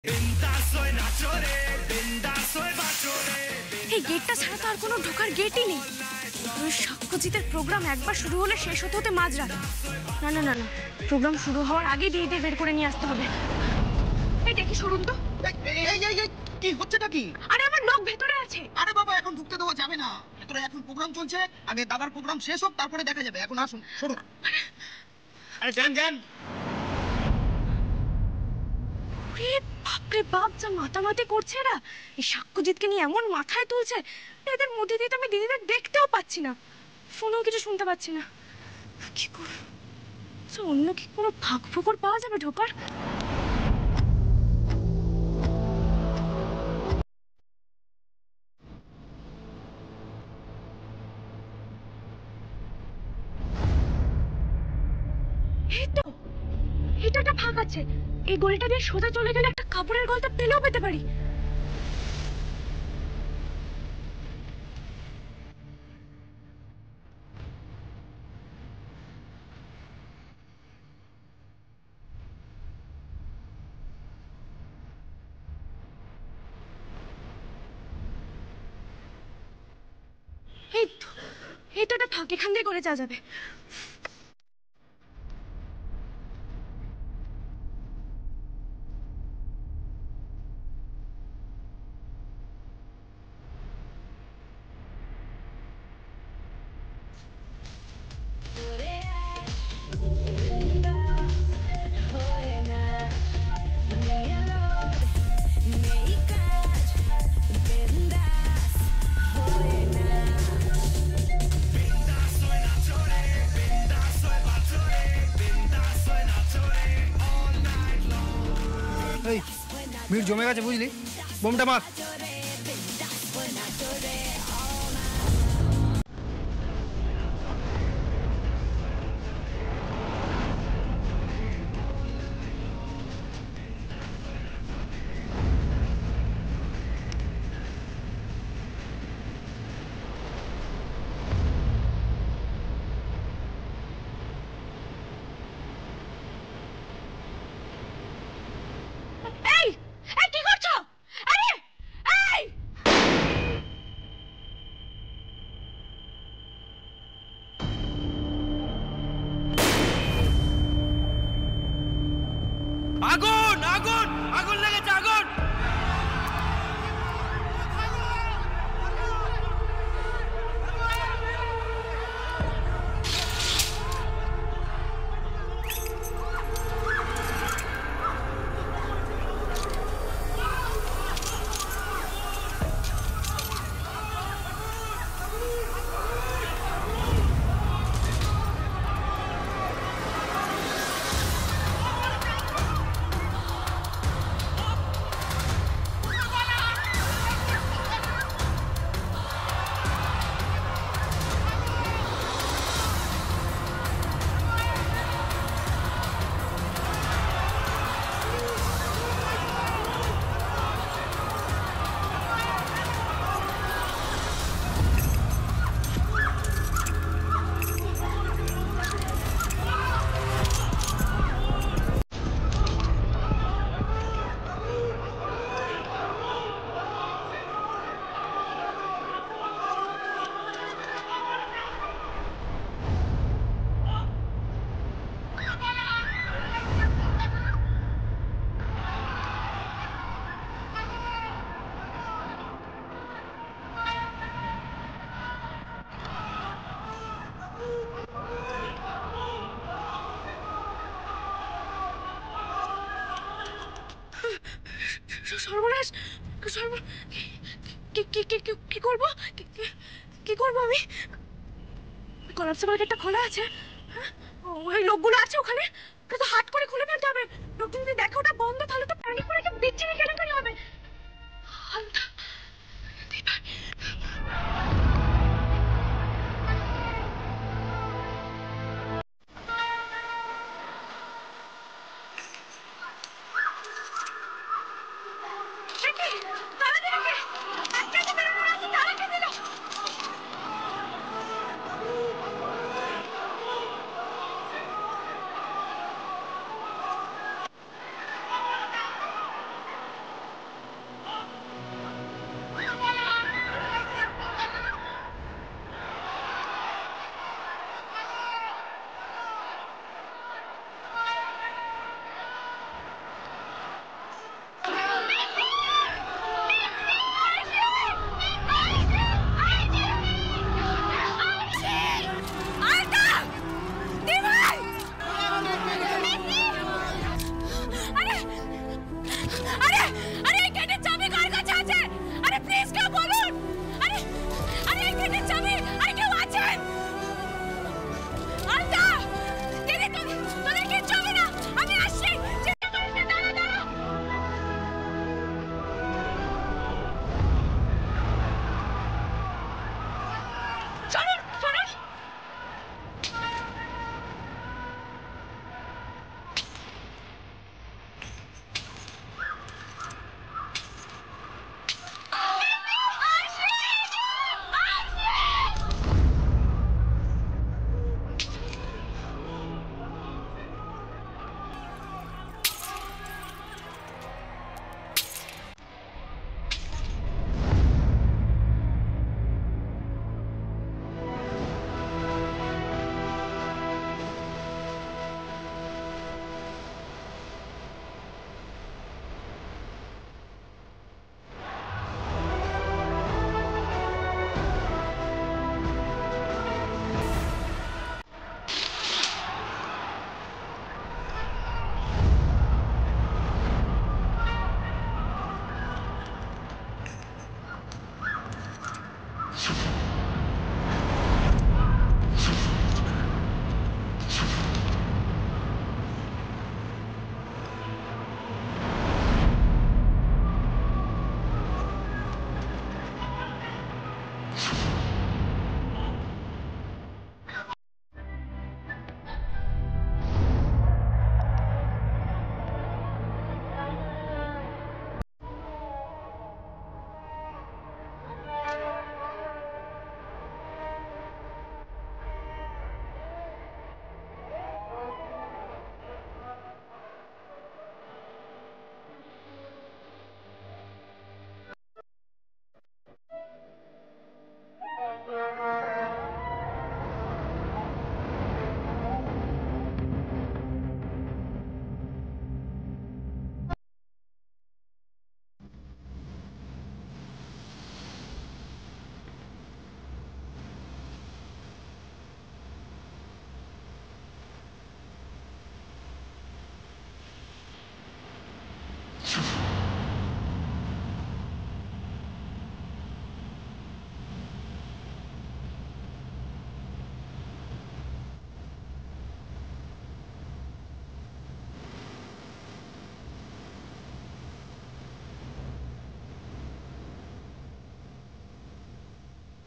এই গেটটা ছাড়া তো আর কোনো ঢোকার গেটই নেই। ওই সাক্ষ্যজিতের প্রোগ্রাম একবার শুরু হলে শেষ হতে হতে মাঝরাত। না না না না, প্রোগ্রাম শুরু হওয়ার আগে দিদিদের বের করে নিয়ে আসতে হবে। এই দেখি সরুন তো। কি হচ্ছেটা কি? আরে আমার লোক ভেতরে আছে। আরে বাবা, এখন ঢুকতে দেওয়া যাবে না। ভেতরে এখন প্রোগ্রাম চলছে, আগে দাদার প্রোগ্রাম শেষ হোক, তারপরে দেখা যাবে। এখন আসুন, সরুন। আরে যান যান। বাপরে বাপ, যা মাতামাতি করছে এরা। এই সাক্ষ্যজিৎকে নিয়ে এমন মাথায় তুলছে, এদের মধ্যে দিয়ে তো আমি দিদিদের দেখতেও পাচ্ছি না, ফোনেও কিছু শুনতে পাচ্ছি না। কি করব? অন্য কি কোনো ফাঁক ফোকর পাওয়া যাবে ঢোকার? এই তো, এটা একটা ফাঁক আছে। এই গলিটা দিয়ে সোজা চলে গেলে একটা কাপড়ের গলতা পেলেও পেতে পারি। এই তো, এই তো একটা ফাঁক, এখান দিয়ে করে যাওয়া যাবে। ভিড় জমে গেছে, বুঝলি? বোমটা মার। আগুন আগুন আগুন লেগেছে, আগুন! সর্বনাশ! কি করবো? কি করবো আমি? কলাপসেবল গেটটা খোলা আছে। ওই লোকগুলো আছে ওখানে, তো হাত করে খুলে ফেলতে হবে। লোকজন যদি দেখে ওটা বন্ধ, তাহলে তো প্যানিক করে বিচ্ছিরি কেলেঙ্কারি হবে। আরে আরে এই গেটের চাবি কার কাছে আছে? আরে প্লিজ কেউ বলুন। আরে আরে এই গেটের চাবি আর কেউ আছেন? আলতা কেন তোদের কিচ্ছু হবে না, আমি আসছি। দাঁড়া দাঁড়া। চলুন চলুন।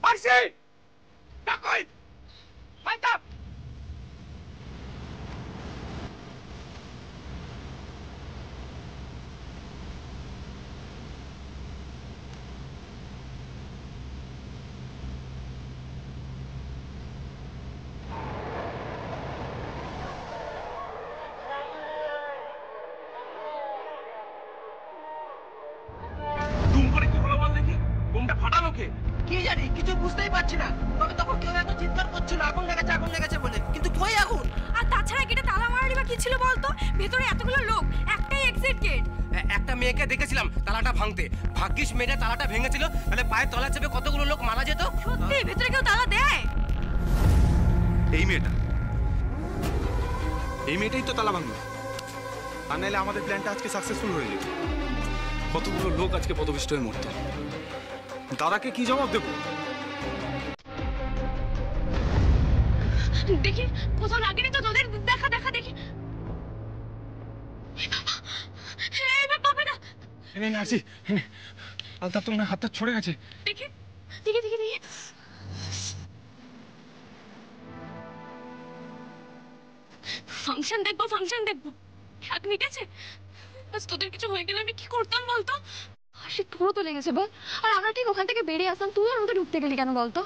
মারছি কই মাইতাম দুম করে কি হলো বল দেখি, বোমটা ফাটালো কে? কি জানি, কিছু বুঝতেই পারছি না। তবে তখন কেউ এত চিৎকার করছিল আগুন লেগেছে বলে, কিন্তু কই আগুন? আর তাছাড়া গেটে তালা মারারই বা কি ছিল বলতো? ভেতরে এতগুলো লোক, একটাই এক্সিট গেট। একটা মেয়েকে দেখেছিলাম তালাটা ভাঙতে, ভাগ্যিস মেয়েটা তালাটা ভেঙেছিল, তাহলে পায়ের তলা চেপে কতগুলো লোক মারা যেত। সত্যি ভেতরে কেউ তালা দেয়? এই মেয়েটাই তো তালা ভাঙবে, আর নাহলে আমাদের প্ল্যানটা আজকে সাকসেসফুল হয়ে যেত। কতগুলো লোক আজকে পদপিষ্ট হয়ে মরতো। দাদাকে কি জবাব দেবো? দেখি কোথাও লাগেনি তো তোদের? দেখা দেখা দেখি। এই বাবা না, নার্সি, আলতাপ তো না, হাতটা ছড়ে গেছে। দেখি দেখি দেখি দেখি। ফাংশন দেখবো। শাক মিটেছে। আজ তোদের কিছু হয়ে গেলে আমি কি করতাম বলতো? সে তোরও তো লেগেছে বল। আর আমরা ঠিক ওখান থেকে বেরিয়ে আসলাম, তুই ওর মধ্যে ঢুকতে গেলি কেন বলতো?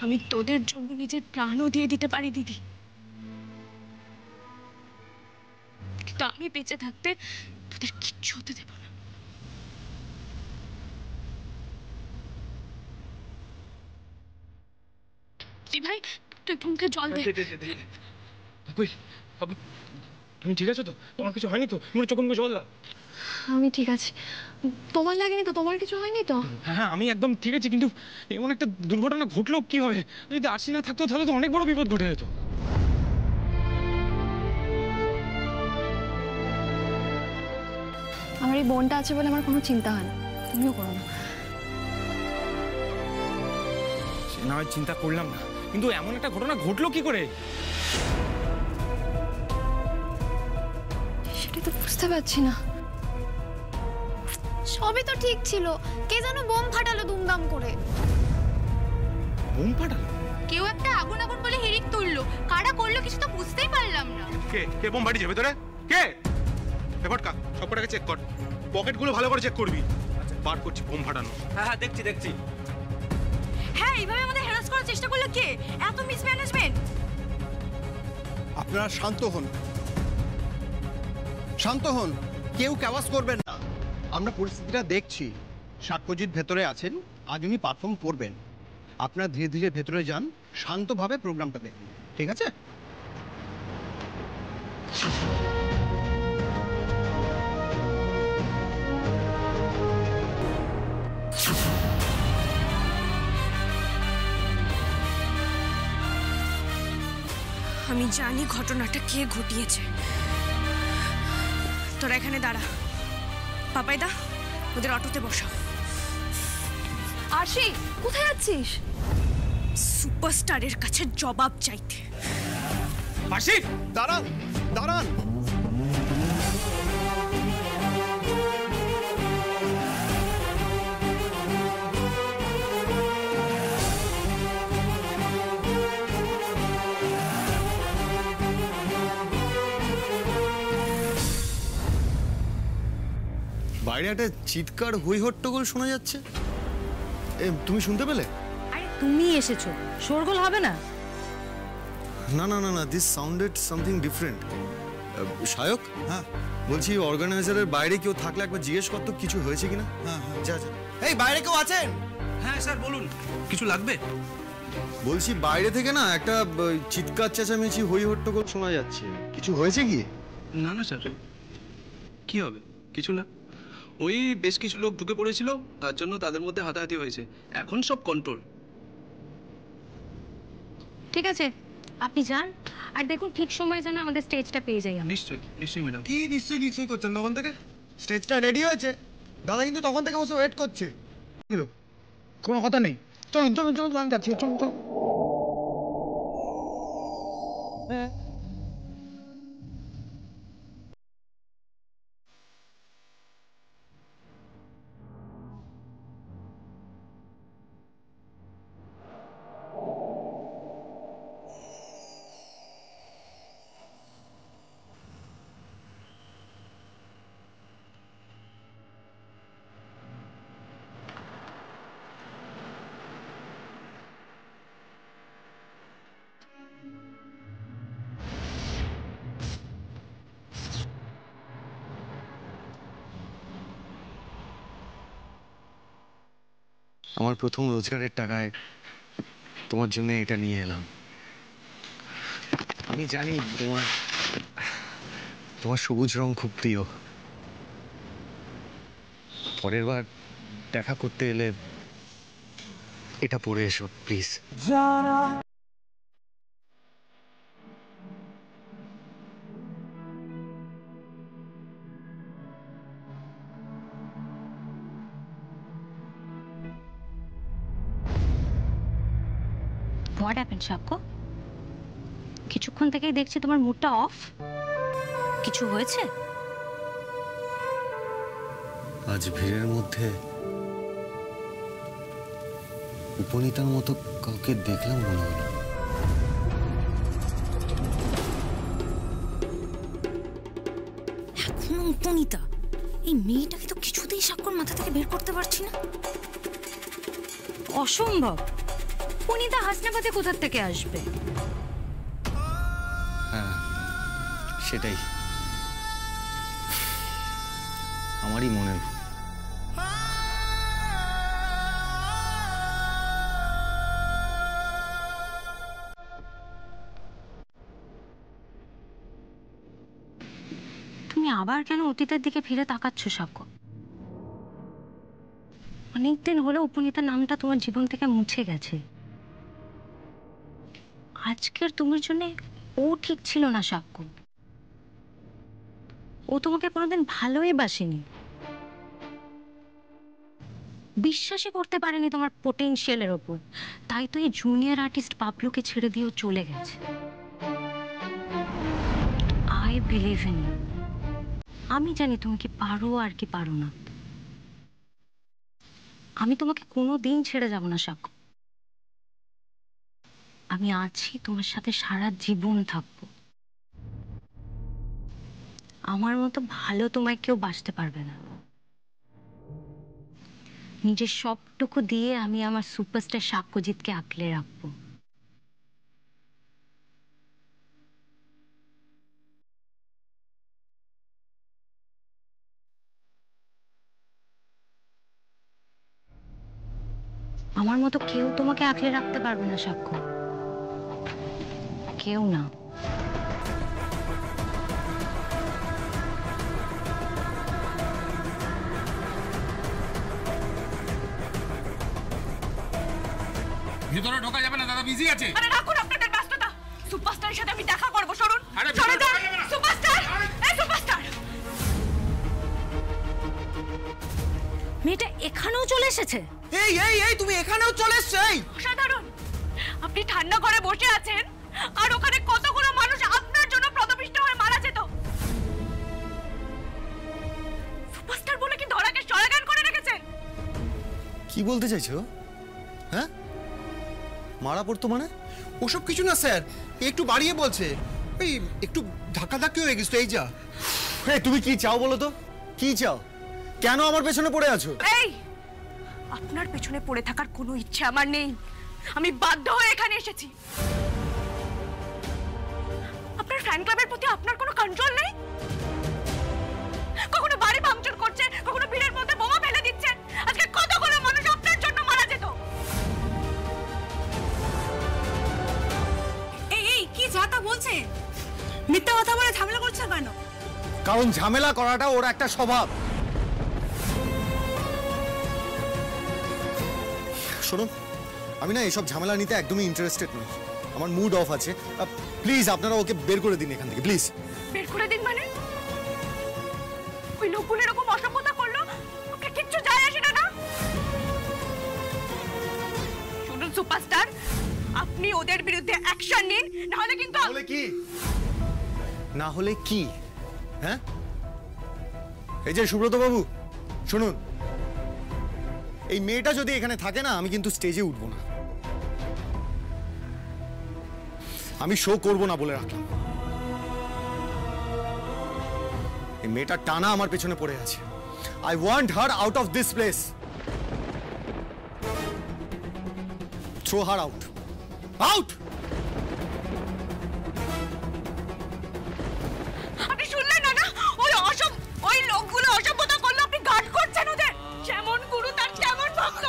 আমি তোদের জন্য নিজের প্রাণও দিয়ে দিতে পারি দিদি, কিন্তু আমি বেঁচে থাকতে তোদের কিচ্ছু হতে দেব না। ভাই তুই মুখে জল দে। কই বাবু, তুমি ঠিক আছো তো? তোমার কিছু হয়নি তো? তুমি চোখ মুখে জল দাও। আমি ঠিক আছি। তোমার লাগেনি তো? তোমার কিছু হয়নি তো? হ্যাঁ, আমি একদম ঠিক আছি, কিন্তু এমন একটা দুর্ঘটনা ঘটলো কি হবে? যদি আরসি না থাকতো তাহলে তো অনেক বড় বিপদ ঘটে যেত। আমার এই বোনটা আছে বলে আমার কোনো চিন্তা হয় না, তুমিও করো না। সে না হয় চিন্তা করলাম না, কিন্তু এমন একটা ঘটনা ঘটলো কি করে? সেটাই তো বুঝতে পারছি না। সবই তো ঠিক ছিল, কে যেন বোম ফাটালো দুমদাম করে। বোম ফাটালো? কেউ একটা আগুন আগুন বলে হিড়িক তুললো, কারা করলো কিছু তো বুঝতেই পারলাম না। কে কে বোম ফাটিয়েছে ভেতরে? কে? ফটকা সব কটাকে চেক কর, পকেটগুলো ভালো করে চেক করবি। বার করছি বোম ফাটানো। হ্যাঁ হ্যাঁ দেখছি দেখছি। হ্যাঁ, এইভাবে আমাদের হ্যারাস করার চেষ্টা করলো কে? এত মিসম্যানেজমেন্ট। আপনারা শান্ত হন, শান্ত হন, কেউ ক্যাওয়াস করবেন না। আমরা পরিস্থিতিটা দেখছি। সাক্ষ্যজিৎ ভেতরে আছেন, আজ উনি পারফর্ম করবেন। আপনারা ধীরে ধীরে ভেতরে যান, শান্তভাবে প্রোগ্রামটা দেখুন, ঠিক আছে? আমি জানি ঘটনাটা কে ঘটিয়েছে। তোরা এখানে দাঁড়া, পাপাইদা ওদের অটোতে বসাও। আরশি, কোথায় যাচ্ছিস? সুপারস্টারের কাছে জবাব চাইতে। আশি, দাঁড়ান দাঁড়ান, বাইরে একটা চিৎকার হই হট্টগোল শোনা যাচ্ছে। তুমি শুনতে পেলে? আরে তুমি এসেছো, শোরগোল হবে না? না না না না, দিস সাউন্ডেড সামথিং ডিফারেন্ট। শায়ক, হ্যাঁ বলছি অর্গানাইজারের বাইরে কেউ থাকলে একবার জিজ্ঞেস করতো কিছু হয়েছে কিনা। হ্যাঁ হ্যাঁ, যা যা। এই বাইরে কেউ আছেন? হ্যাঁ স্যার বলুন, কিছু লাগবে? বলছি বাইরে থেকে না একটা চিৎকার চেঁচামেচি হই হট্টগোল শোনা যাচ্ছে, কিছু হয়েছে কি? না না স্যার, কি হবে, কিছু না। ওই বেশ কিছু লোক ঢুকে পড়েছিল, তার জন্য তাদের মধ্যে হাতাহাতি হয়েছে। এখন সব কন্ট্রোল। ঠিক আছে, আপনি যান, আর দেখুন ঠিক সময় যেন আমাদের স্টেজটা পেয়ে যাই আমরা। নিশ্চয়ই নিশ্চয়ই ম্যাডাম। কি নিশ্চয়ই নিশ্চয়ই করছেন তখন থেকে? স্টেজটা রেডি হয়েছে, দাদা কিন্তু তখন থেকে বসে ওয়েট করছে। কোনো কথা নেই, চলুন চলুন চলুন, আমি যাচ্ছি, চলুন চলুন। আমার প্রথম রোজগারের টাকায় তোমার জন্য এটা নিয়ে এলাম। আমি জানি তোমার তোমার সবুজ রং খুব প্রিয়। পরের বার দেখা করতে এলে এটা পরে এসো প্লিজ। হোয়াট হ্যাপেন্ড সাক্ষ্য? কিছুক্ষণ থেকেই দেখছি তোমার মুডটা অফ। কিছু হয়েছে? আজ ভিড়ের মধ্যে উপনীতার মতো কাউকে দেখলাম মনে হলো। এখনো উপনীতা? এই মেয়েটাকে তো কিছুতেই সাক্ষ্যর মাথা থেকে বের করতে পারছি না। অসম্ভব। উপনীতা হাসনাবাদে কোথা থেকে আসবে? হ্যাঁ সেটাই, আমারই মনের ভুল। তুমি আবার কেন অতীতের দিকে ফিরে তাকাচ্ছ সাক্ষ্য? অনেকদিন হলো উপনীতার নামটা তোমার জীবন থেকে মুছে গেছে। আজকের তোমার জন্য ও ঠিক ছিল না সাক্ষ্য। ও তোমাকে কোনোদিন ভালোই বাসেনি। বিশ্বাসই করতে পারেনি তোমার পোটেনশিয়ালের ওপর, তাই তো এই জুনিয়র আর্টিস্ট পাবলুকে ছেড়ে দিয়েও চলে গেছে। I believe in you. আমি জানি তুমি কি পারো আর কি পারো না। আমি তোমাকে কোনো দিন ছেড়ে যাব না সাক্ষ্য। আমি আছি, তোমার সাথে সারা জীবন থাকবো। আমার মতো ভালো তোমায় কেউ বাঁচতে পারবে না। নিজের সবটুকু দিয়ে আমি আমার সুপারস্টার সাক্ষ্যজিৎকে আঁকলে রাখবো। আমার মতো কেউ তোমাকে আঁকলে রাখতে পারবে না সাক্ষ্য, কেউ না। ভিতরে ঢোকা যাবে না, দাদা বিজি আছে। আরে রাখুন আপনাদের ব্যস্ততা, সুপারস্টারের সাথে আমি দেখা করব। সরুন, চলে যান। সুপারস্টার, এই সুপারস্টার! মেয়েটা এখানেও চলে এসেছে। এই এই এই তুমি এখানেও চলে এসছো? অসাধারণ! আপনি ঠান্ডা ঘরে বসে আছেন আর ওখানে কতগুলো মানুষ আপনার জন্য পদপিষ্ট হয়ে মারা যেত। সুপারস্টার বলে কি ধরাকে সরাগান করে রেখেছেন? কি বলতে চাইছো? হ্যাঁ, মারা পড়তো মানে? ওসব কিছু না স্যার, একটু বাড়িয়ে বলছে। এই একটু ধাক্কাধাক্কি হয়ে গেছে। এই যা। তুমি কি চাও বলো তো? কি চাও? কেন আমার পেছনে পড়ে আছো? এই, আপনার পেছনে পড়ে থাকার কোনো ইচ্ছে আমার নেই। আমি বাধ্য হয়ে এখানে এসেছি। আপনার ফ্যান ক্লাবের প্রতি আপনার কোনো কন্ট্রোল নেই? কখনো বাড়ি ভাঙচুর করছে, কখনো ভিড়ের মধ্যে বোমা ফেলে দিচ্ছে। আজকে কতগুলো মানুষ আপনার জন্য মারা যেত। এই এই কি যাতা বলছে? মিথ্যা কথা বলে ঝামেলা করছে কেন? কারণ ঝামেলা করাটা ওর একটা স্বভাব। শোনো, আমি না এসব ঝামেলা নিতে একদমই ইন্টারেস্টেড নই। আমার মুড অফ আছে। প্লিজ আপনারা ওকে বের করে দিন এখান থেকে, প্লিজ। বের করে দিন মানে? ওই লোকগুলো এরকম অসভ্যতা করলো, আপনার কিচ্ছু যায় আসে না? শুনুন সুপারস্টার, আপনি ওদের বিরুদ্ধে অ্যাকশন নিন, না হলে কিন্তু কি না হলে কি? হ্যাঁ, এই যে সুব্রত বাবু শুনুন, এই মেয়েটা যদি এখানে থাকে না, আমি কিন্তু স্টেজে উঠবো না। আমি শো করবো না বলে রাখলাম। এই মেয়েটা টানা আমার পেছনে পড়ে আছে। I want her out of this place. Throw her out, out. আপনি শুনলেন না? ওই লোকগুলো অসভ্যতা করলো, আপনি গার্ড করছেন ওদের। যেমন গুরু তার তেমন ভক্ত।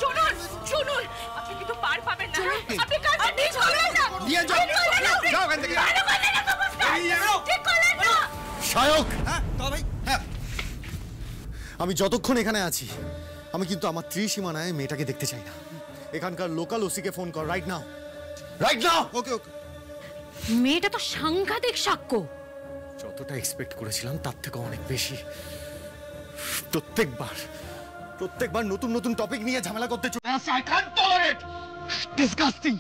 শুনুন শুনুন, আপনি কিন্তু পার পাবেন না। আপনি কাজটা ঠিক করলেন না। যাও এখান থেকে। ঠিক করলেন না। শায়ক, হ্যাঁ ভাই, হ্যাঁ। আমি যতক্ষণ এখানে আছি, আমি কিন্তু আমার ত্রিসীমানায় মেয়েটাকে দেখতে চাই না। এখানকার লোকাল ওসিকে ফোন কর রাইট নাও, রাইট নাও। ওকে ওকে। মেয়েটা তো সাংঘাতিক সাক্ষ্য। যতটা এক্সপেক্ট করেছিলাম তার থেকে অনেক বেশি। প্রত্যেকবার নতুন নতুন টপিক নিয়ে ঝামেলা করতে চলে আসছে। I can't tolerate. Disgusting.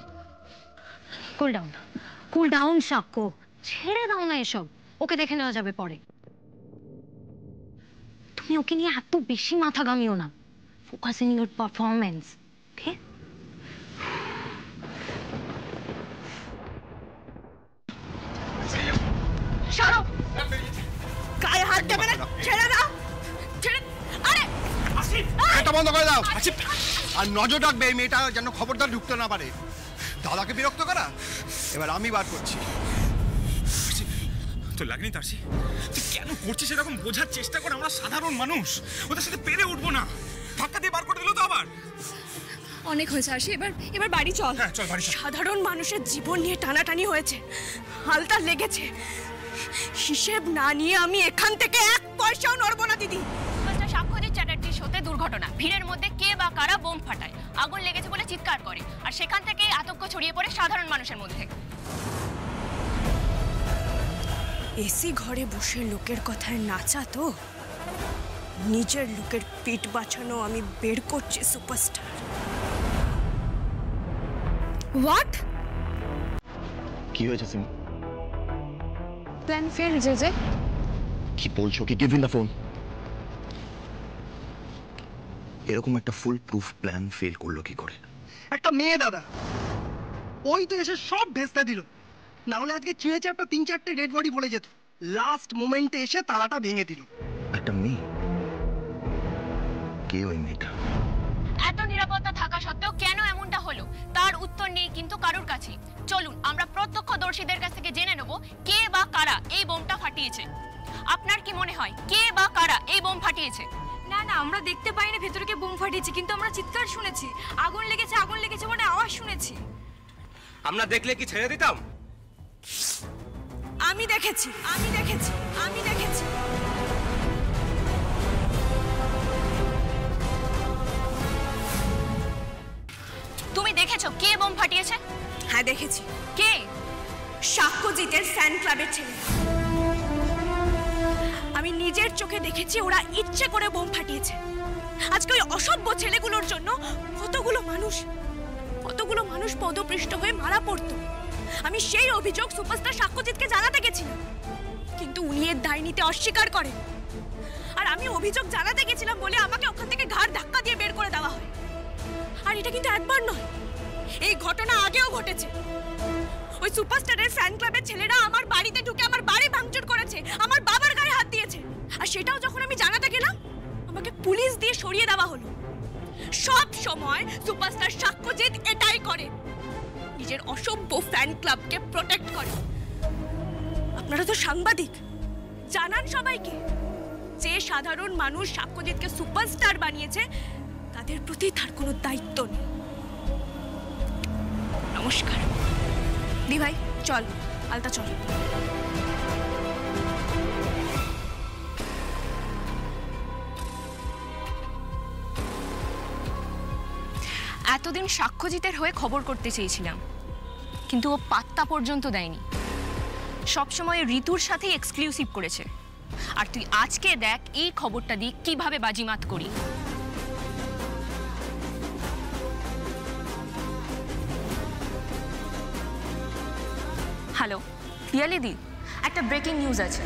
Cool down সাক্ষ্য, ছেড়ে দাও না এসব। ওকে দেখে নেওয়া যাবে পরে। তুমি ওকে নিয়ে এত বেশি মাথা ঘামিও না। ফোকাস ইন ইউর পারফরমেন্স, ওকে? ছাড়ো, গায়ে হাত দেবে না। ছেড়ে দাও, ছেড়ে। আরে এটা বন্ধ করে দাও। আর নজর রাখবে এই মেয়েটা যেন খবরদার ঢুকতে না পারে। দাদাকে বিরক্ত করা এবার আমি বার করছি। তোর লাগনি তারসি? তুই কেন করছিস এরকম? বোঝার চেষ্টা কর, আমরা সাধারণ মানুষ, ওদের সাথে পেরে উঠবো না। ধাক্কা দিয়ে বার করে দিল তো আবার। অনেক হয়েছে আরশি, এবার বাড়ি চল। হ্যাঁ চল বাড়ি চল। সাধারণ মানুষের জীবন নিয়ে টানাটানি হয়েছে, হালতা লেগেছে। হিসেব না নিয়ে আমি এখান থেকে এক পয়সাও নড়বো না দিদি। সাক্ষ্যজিৎ চ্যাটার্জির শোতে দুর্ঘটনা, ভিড়ের মধ্যে কে বা কারা বোম ফাটায়, আগুন লেগেছে বলে চিৎকার করে, আর সেখান থেকে আতঙ্ক ছড়িয়ে পড়ে সাধারণ মানুষের মধ্যে। এসি ঘরে বসে লোকের কথায় নাচা তো নিজের লোকের পিঠ বাঁচানো আমি বের করছি সুপারস্টার। হোয়াট? কি হয়েছে সিমি? প্ল্যান ফেল যে কি বলছো? কি গিভ ইন দ্য ফোন। এরকম একটা ফুল প্রুফ প্ল্যান ফেল করলো কি করে? একটা মেয়ে দাদা, ওই তো এসে সব ভেস্তা দিল। না হলে আজকে চুয়ে চাপটা 3-4টে ডেড বডি পড়ে যেত। লাস্ট মোমেন্টে এসে তালাটা ভেঙে দিল। একটা মেয়ে? কে ওই মেয়েটা? এত নিরাপত্তা থাকা সত্ত্বেও কেন এমনটা হলো তার উত্তর নেই কিন্তু কারোর কাছে। চলুন আমরা প্রত্যক্ষদর্শীদের কাছ থেকে জেনে নেব কে বা কারা এই বোমটা ফাটিয়েছে। আপনার কি মনে হয় কে বা কারা এই বোম ফাটিয়েছে? না না, আমরা দেখতে পাইনি ভেতরে কে বোম ফাটিয়েছে, কিন্তু আমরা চিৎকার শুনেছি, আগুন লেগেছে মানে আওয়াজ শুনেছি। আমরা দেখলে কি ছেড়ে দিতাম? আমি দেখেছি। তুমি দেখেছো কে বোম ফাটিয়েছে? হ্যাঁ দেখেছি। কে? সাক্ষ্যজিতের ফ্যান ক্লাবের ছেলে। আমি নিজের চোখে দেখেছি ওরা ইচ্ছে করে বোম ফাটিয়েছে। আজকে ওই অসভ্য ছেলেগুলোর জন্য কতগুলো মানুষ পদপৃষ্ট হয়ে মারা পড়তো। আমি সেই অভিযোগ সুপারস্টার সাক্ষ্যজিৎকে জানাতে গেছিলাম, কিন্তু উনি এর দায় নিতে অস্বীকার করেন। আর আমি অভিযোগ জানাতে গেছিলাম বলে আমাকে ওখান থেকে ঘাড় ধাক্কা দিয়ে বের করে দেওয়া হয়। আর এটা কিন্তু একবার নয়, এই ঘটনা আগেও ঘটেছে। ওই সুপারস্টারের ফ্যান ক্লাবের ছেলেরা আমার বাড়িতে ঢুকে আমার বাড়ি ভাঙচুর করেছে, আমার বাবার গায়ে হাত দিয়েছে। আর সেটাও যখন আমি জানাতে গেলাম আমাকে পুলিশ দিয়ে সরিয়ে দেওয়া হলো। সব সময় সুপারস্টার সাক্ষ্যজিৎ এটাই করে, নিজের অসভ্য ফ্যান ক্লাবকে প্রোটেক্ট করে। আপনারা তো সাংবাদিক, জানান সবাইকে যে সাধারণ মানুষ সাক্ষ্যজিৎকে সুপারস্টার বানিয়েছে তাদের প্রতি তার কোনো দায়িত্ব নেই। নমস্কার। দি ভাই চল, আলতা চল। এতদিন সাক্ষ্যজিতের হয়ে খবর করতে চেয়েছিলাম, কিন্তু ও পাত্তা পর্যন্ত দেয়নি। সবসময় ঋতুর সাথেই এক্সক্লুসিভ করেছে। আর তুই আজকে দেখ এই খবরটা দিয়ে কিভাবে বাজিমাত করি। হ্যালো পিয়ালিদি, একটা ব্রেকিং নিউজ আছে।